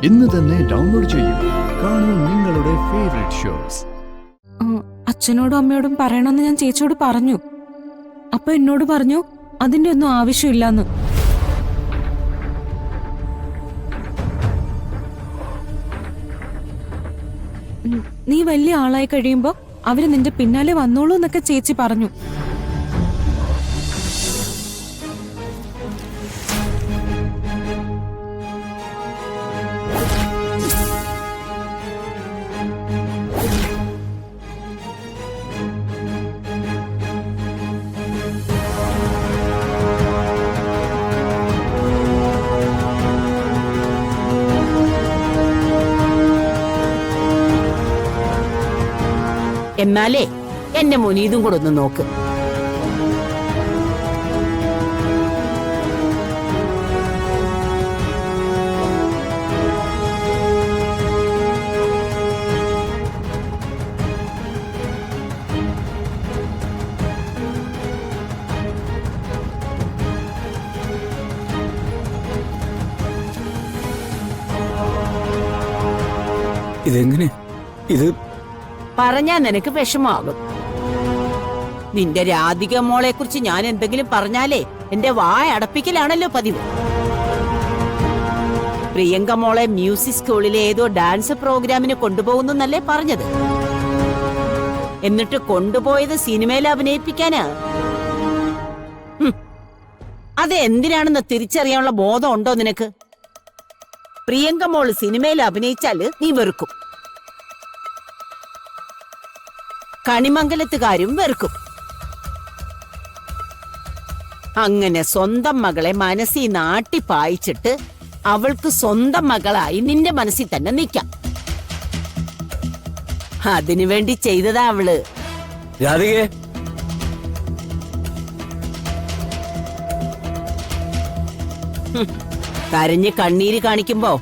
ഇന്ന് തന്നെ ഡൗൺലോഡ് ചെയ്യൂ. കാണൂ നിങ്ങളുടെ ഫേവറേറ്റ് ഷോസ്. അച്ഛനോടും അമ്മയോടും പറയണമെന്ന് ഞാൻ ചേച്ചിയോട് പറഞ്ഞു. അപ്പൊ എന്നോട് പറഞ്ഞു അതിന്റെ ഒന്നും ആവശ്യമില്ലെന്ന്. നീ വലിയ ആളായി കഴിയുമ്പോ അവര് നിന്റെ പിന്നാലെ വന്നോളൂ എന്നൊക്കെ ചേച്ചി പറഞ്ഞു. എന്നാലേ എന്റെ മുനീതും കൂടെ ഒന്ന് നോക്ക്. ഇതെങ്ങനെ? ഇത് പറഞ്ഞാ നിനക്ക് വിഷമാകും. നിന്റെ രാധിക മോളെ കുറിച്ച് ഞാൻ എന്തെങ്കിലും പറഞ്ഞാലേ എന്റെ വായ അടപ്പിക്കലാണല്ലോ പതിവ്. പ്രിയങ്ക മോളെ മ്യൂസിക് സ്കൂളിലെ ഏതോ ഡാൻസ് പ്രോഗ്രാമിന് കൊണ്ടുപോകുന്നല്ലേ പറഞ്ഞത്. എന്നിട്ട് കൊണ്ടുപോയത് സിനിമയിൽ അഭിനയിപ്പിക്കാനാ. അത് എന്തിനാണെന്ന് തിരിച്ചറിയാനുള്ള ബോധം ഉണ്ടോ നിനക്ക്? പ്രിയങ്ക മോള് സിനിമയിൽ അഭിനയിച്ചാല് നീ വെറുക്കും, കണിമംഗലത്തുകാരും വെറുക്കും. അങ്ങനെ സ്വന്തം മകളെ മനസ്സിൽ നാട്ടിപ്പായിച്ചിട്ട് അവൾക്ക് സ്വന്തം മകളായി നിന്റെ മനസ്സിൽ തന്നെ നിൽക്കാം. അതിനുവേണ്ടി ചെയ്തതാ അവള്. രാധികേ, കരഞ്ഞ് കണ്ണീര് കാണിക്കുമ്പോ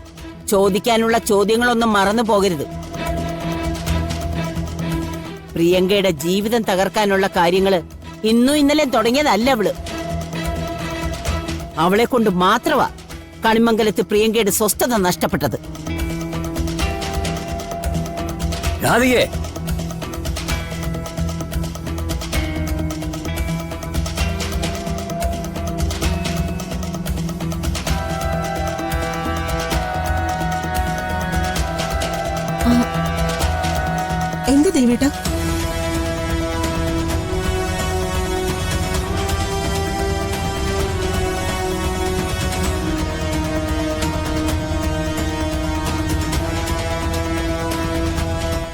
ചോദിക്കാനുള്ള ചോദ്യങ്ങളൊന്നും മറന്നു പോകരുത്. പ്രിയങ്കയുടെ ജീവിതം തകർക്കാനുള്ള കാര്യങ്ങള് ഇന്നും ഇന്നലെ തുടങ്ങിയതല്ല അവള്. അവളെ കൊണ്ട് മാത്രമാ കണിമംഗലത്ത് പ്രിയങ്കയുടെ സ്വസ്ഥത നഷ്ടപ്പെട്ടത്. രാധികേ, എന്ത് ദേവേട്ടാ?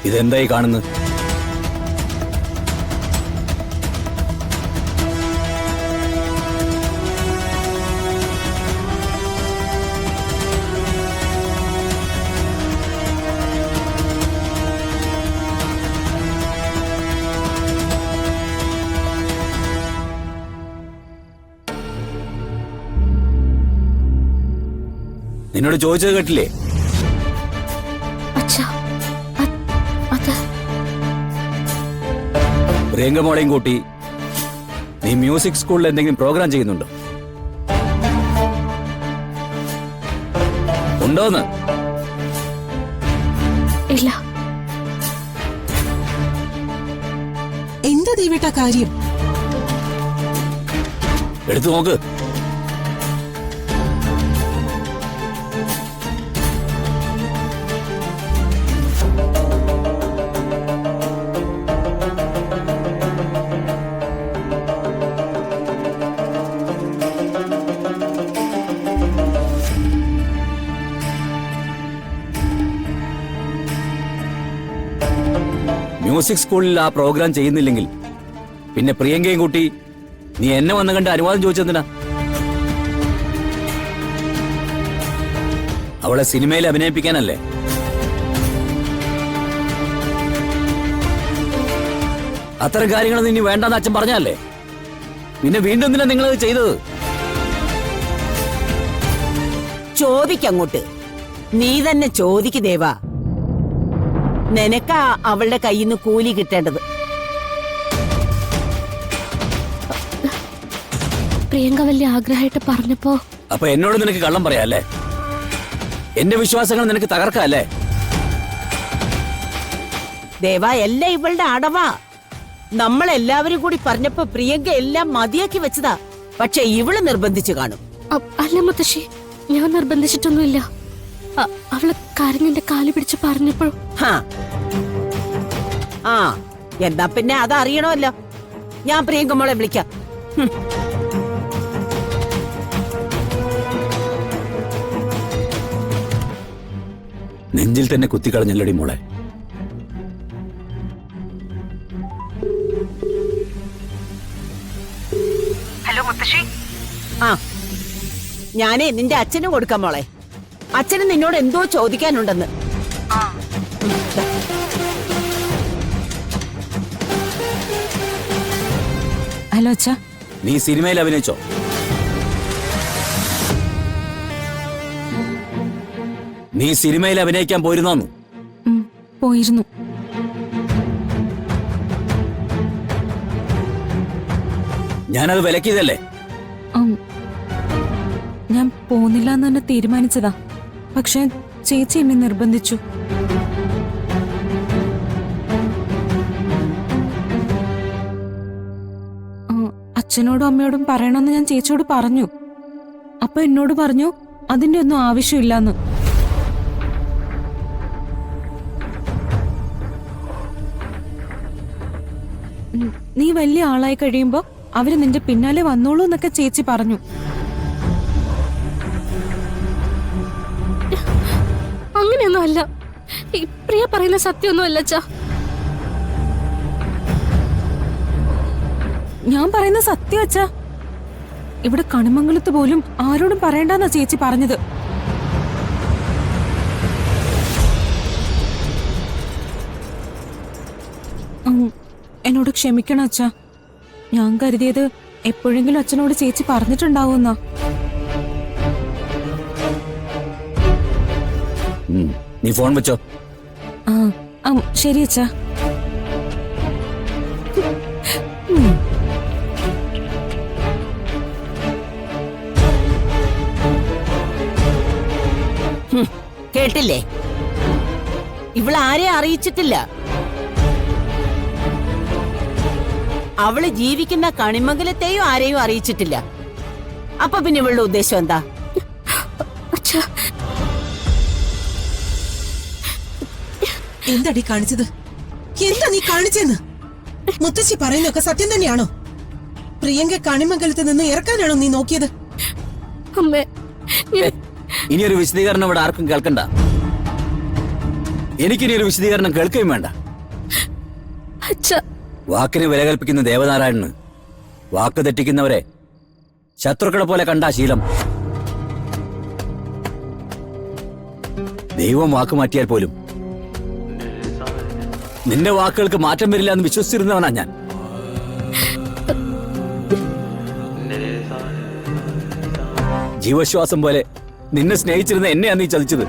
ഇതെന്തായി കാണുന്നത്? നിന്നോട് ചോദിച്ചത് കേട്ടില്ലേ? പ്രിയങ്ക മോളെയും കൂട്ടി നീ മ്യൂസിക് സ്കൂളിൽ എന്തെങ്കിലും പ്രോഗ്രാം ചെയ്യുന്നുണ്ടോ? ഉണ്ടോന്ന്? ഇല്ല. എന്താ ദേവേട്ടാ കാര്യം? എടുത്തു നോക്ക്. മ്യൂസിക് സ്കൂളിൽ ആ പ്രോഗ്രാം ചെയ്യുന്നില്ലെങ്കിൽ പിന്നെ പ്രിയങ്കയും കൂട്ടി നീ എന്നെ വന്ന് കണ്ട് അനുവാദം ചോദിച്ചെന്തിനാ? അവളെ സിനിമയിൽ അഭിനയിപ്പിക്കാനല്ലേ? അത്തരം കാര്യങ്ങൾ ഇനി വേണ്ടെന്ന് അച്ഛൻ പറഞ്ഞല്ലേ? പിന്നെ വീണ്ടും എന്തിനാ നിങ്ങളത് ചെയ്തത്? ചോദിക്കങ്ങോട്ട്, നീ തന്നെ ചോദിക്ക് ദേവാ. നിനക്കാ അവളുടെ കയ്യിൽ നിന്ന് കൂലി കിട്ടേണ്ടത്. പ്രിയങ്ക വലിയ ആഗ്രഹമായിട്ട് പറഞ്ഞപ്പോ അപ്പൊ എന്നോട് നിനക്ക് കള്ളം പറയാല്ലേ? എന്റെ വിശ്വാസങ്ങൾ നിനക്ക് തകർക്കല്ലേ? ദേവാ, എല്ലാം ഇവളുടെ അടവാ. നമ്മളെല്ലാവരും കൂടി പറഞ്ഞപ്പോ പ്രിയങ്ക എല്ലാം മതിയാക്കി വെച്ചതാ. പക്ഷെ ഇവള് നിർബന്ധിച്ചു കാണും. അല്ല മുത്തശ്ശി, ഞാൻ നിർബന്ധിച്ചിട്ടൊന്നുമില്ല. അവള് കരഞ്ഞെന്റെ കാല് പിടിച്ച് പറഞ്ഞപ്പോൾ. ഹാ. ആ, എന്നാ പിന്നെ അതറിയണമല്ലോ. ഞാൻ പ്രിയങ്ക മോളെ വിളിക്കാം. നെഞ്ചിൽ തന്നെ കുത്തിക്കളഞ്ഞല്ലടി മോളെ. ഹലോ മുത്തശ്ശി. ആ, ഞാനേ നിന്റെ അച്ഛന് കൊടുക്കാം മോളെ. അച്ഛന് നിന്നോട് എന്തോ ചോദിക്കാനുണ്ടെന്ന്. ഹലോ അച്ഛാ. നീ സിനിമയിൽ അഭിനയിച്ചോ? നീ സിനിമയിൽ അഭിനയിക്കാൻ പോയിരുന്നോന്നു? പോയിരുന്നു. ഞാനത് വിലക്കിയതല്ലേ? ഞാൻ പോന്നില്ല എന്ന് തന്നെ തീരുമാനിച്ചതാ. പക്ഷെ ചേച്ചി എന്നെ നിർബന്ധിച്ചു. അച്ഛനോടും അമ്മയോടും പറയണമെന്ന് ഞാൻ ചേച്ചിയോട് പറഞ്ഞു. അപ്പൊ എന്നോട് പറഞ്ഞു അതിന്റെ ഒന്നും ആവശ്യമില്ലാന്ന്. നീ വലിയ ആളായി കഴിയുമ്പോ അവര് നിന്റെ പിന്നാലെ വന്നോളൂ എന്നൊക്കെ ചേച്ചി പറഞ്ഞു. അങ്ങനെയൊന്നും അല്ല. ഈ പ്രിയ പറയുന്ന സത്യമൊന്നും അല്ല അച്ഛാ. ഞാൻ പറയുന്ന സത്യം അച്ഛാ. ഇവിടെ കണിമംഗലത്ത് പോലും ആരോടും പറയണ്ടെന്നാ ചേച്ചി പറഞ്ഞത്. എന്നോട് ക്ഷമിക്കണം അച്ഛാ. ഞാൻ കരുതിയത് എപ്പോഴെങ്കിലും അച്ഛനോട് ചേച്ചി പറഞ്ഞിട്ടുണ്ടാവുമെന്നാ. നീ ഫോൺ വെച്ചോ. ശരി അച്ഛാ. കേട്ടില്ലേ? ഇവളാരെ അറിയിച്ചിട്ടില്ല. അവള് ജീവിക്കുന്ന കണിമംഗലത്തെയും ആരെയും അറിയിച്ചിട്ടില്ല. അപ്പൊ പിന്നെ ഇവളുടെ ഉദ്ദേശം എന്താ? അച്ഛാ, എന്താടി കാണിച്ചത്? എന്താ നീ കാണിച്ചെന്ന്? മുത്തശ്ശി പറയുന്നൊക്കെ സത്യം തന്നെയാണോ? പ്രിയങ്ക കണിമംഗലത്ത് നിന്ന് ഇറക്കാനാണോ നീ നോക്കിയത്? അമ്മേ, ഇനിയൊരു വിശദീകരണം ഇവിടെ ആർക്കും കേൾക്കണ്ട. എനിക്കിനിയൊരു വിശദീകരണം കേൾക്കുകയും വേണ്ട. അച്ഛാ, വാക്കിന് വില കൽപ്പിക്കുന്ന ദേവനാരായണന് വാക്ക് തെറ്റിക്കുന്നവരെ ശത്രുക്കളെ പോലെ കണ്ടാ ശീലം. ദൈവം വാക്ക് മാറ്റിയാൽ പോലും നിന്റെ വാക്കുകൾക്ക് മാറ്റം വരില്ല എന്ന് വിശ്വസിച്ചിരുന്നവനാ ഞാൻ. ജീവശ്വാസം പോലെ നിന്നെ സ്നേഹിച്ചിരുന്ന എന്നെയാ നീ ചതിച്ചത്.